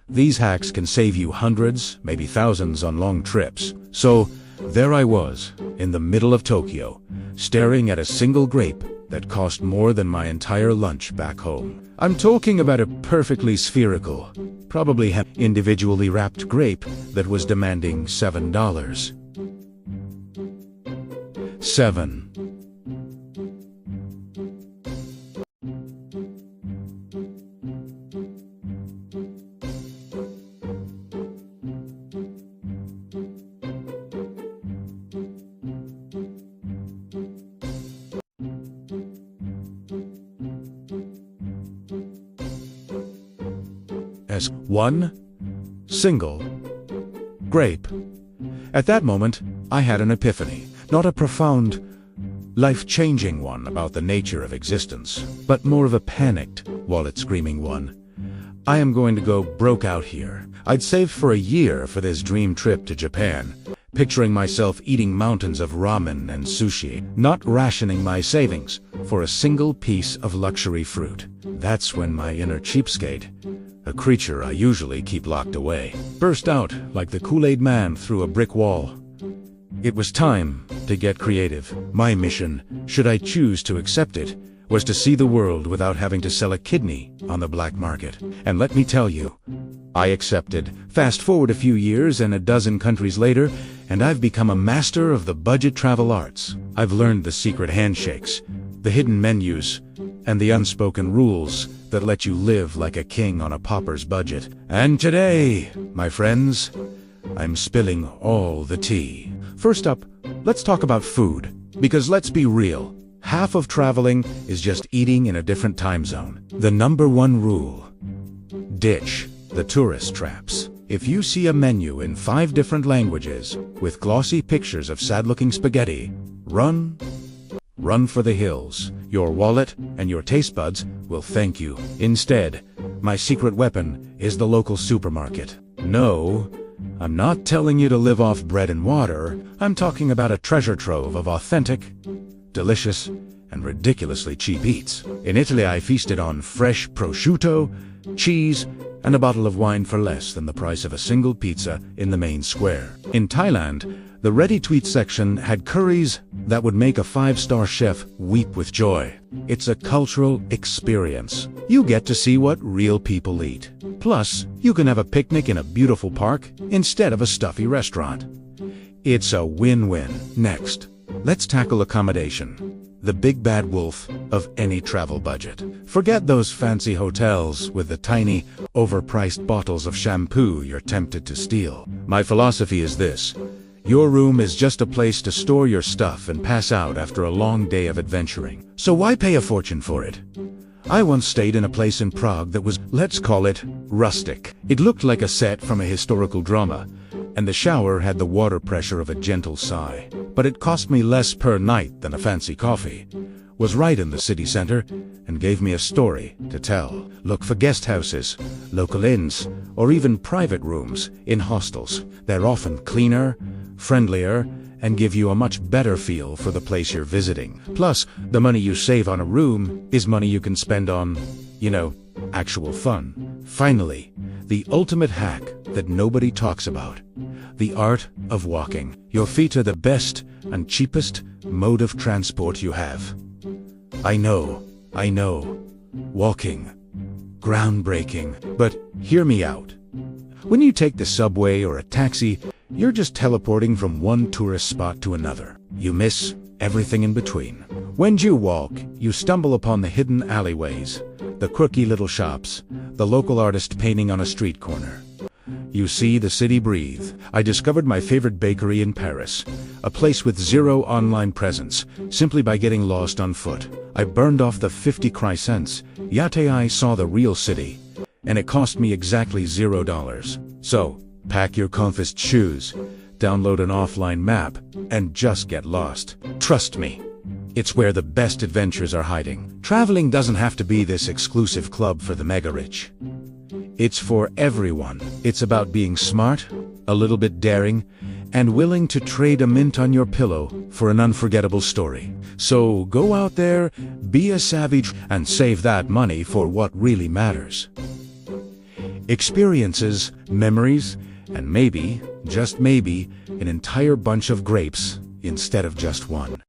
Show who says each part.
Speaker 1: These hacks can save you hundreds, maybe thousands on long trips. So, there I was, in the middle of Tokyo, staring at a single grape that cost more than my entire lunch back home. I'm talking about a perfectly spherical, probably individually wrapped grape that was demanding $7. 7. As one single grape. At that moment, I had an epiphany. Not a profound, life-changing one about the nature of existence, but more of a panicked, wallet-screaming one. I am going to go broke out here. I'd saved for a year for this dream trip to Japan, picturing myself eating mountains of ramen and sushi, not rationing my savings for a single piece of luxury fruit. That's when my inner cheapskate, a creature I usually keep locked away, burst out like the Kool-Aid Man through a brick wall. It was time to get creative. My mission, should I choose to accept it, was to see the world without having to sell a kidney on the black market. And let me tell you, I accepted. Fast forward a few years and a dozen countries later, and I've become a master of the budget travel arts. I've learned the secret handshakes, the hidden menus, and the unspoken rules that let you live like a king on a pauper's budget. And today, my friends, I'm spilling all the tea. First up, let's talk about food. Because let's be real, half of traveling is just eating in a different time zone. The number one rule: ditch the tourist traps. If you see a menu in 5 different languages with glossy pictures of sad-looking spaghetti, run for the hills. Your wallet and your taste buds will thank you. Instead, my secret weapon is the local supermarket. No, I'm not telling you to live off bread and water. I'm talking about a treasure trove of authentic, delicious, and ridiculously cheap eats. In Italy, I feasted on fresh prosciutto, cheese, and a bottle of wine for less than the price of a single pizza in the main square. In Thailand, the ready-to-eat section had curries that would make a 5-star chef weep with joy. It's a cultural experience. You get to see what real people eat. Plus, you can have a picnic in a beautiful park instead of a stuffy restaurant. It's a win-win. Next, let's tackle accommodation, the big bad wolf of any travel budget. Forget those fancy hotels with the tiny, overpriced bottles of shampoo you're tempted to steal. My philosophy is this: your room is just a place to store your stuff and pass out after a long day of adventuring. So why pay a fortune for it? I once stayed in a place in Prague that was, let's call it, rustic. It looked like a set from a historical drama, and the shower had the water pressure of a gentle sigh. But it cost me less per night than a fancy coffee, was right in the city center, and gave me a story to tell. Look for guest houses, local inns, or even private rooms in hostels. They're often cleaner, friendlier, and give you a much better feel for the place you're visiting. Plus, the money you save on a room is money you can spend on, actual fun. Finally, the ultimate hack that nobody talks about: the art of walking. Your feet are the best and cheapest mode of transport you have. I know. Walking. Groundbreaking. But hear me out. When you take the subway or a taxi, you're just teleporting from one tourist spot to another. You miss everything in between. When you walk, you stumble upon the hidden alleyways, the quirky little shops, the local artist painting on a street corner. You see the city breathe. I discovered my favorite bakery in Paris, a place with zero online presence, simply by getting lost on foot. I burned off the 50 croissants, yet I saw the real city, and it cost me exactly $0. So, pack your comfort shoes, download an offline map, and just get lost. Trust me, it's where the best adventures are hiding. Traveling doesn't have to be this exclusive club for the mega-rich. It's for everyone. It's about being smart, a little bit daring, and willing to trade a mint on your pillow for an unforgettable story. So go out there, be a savage, and save that money for what really matters. experiences, memories, and maybe, just maybe, an entire bunch of grapes instead of just one.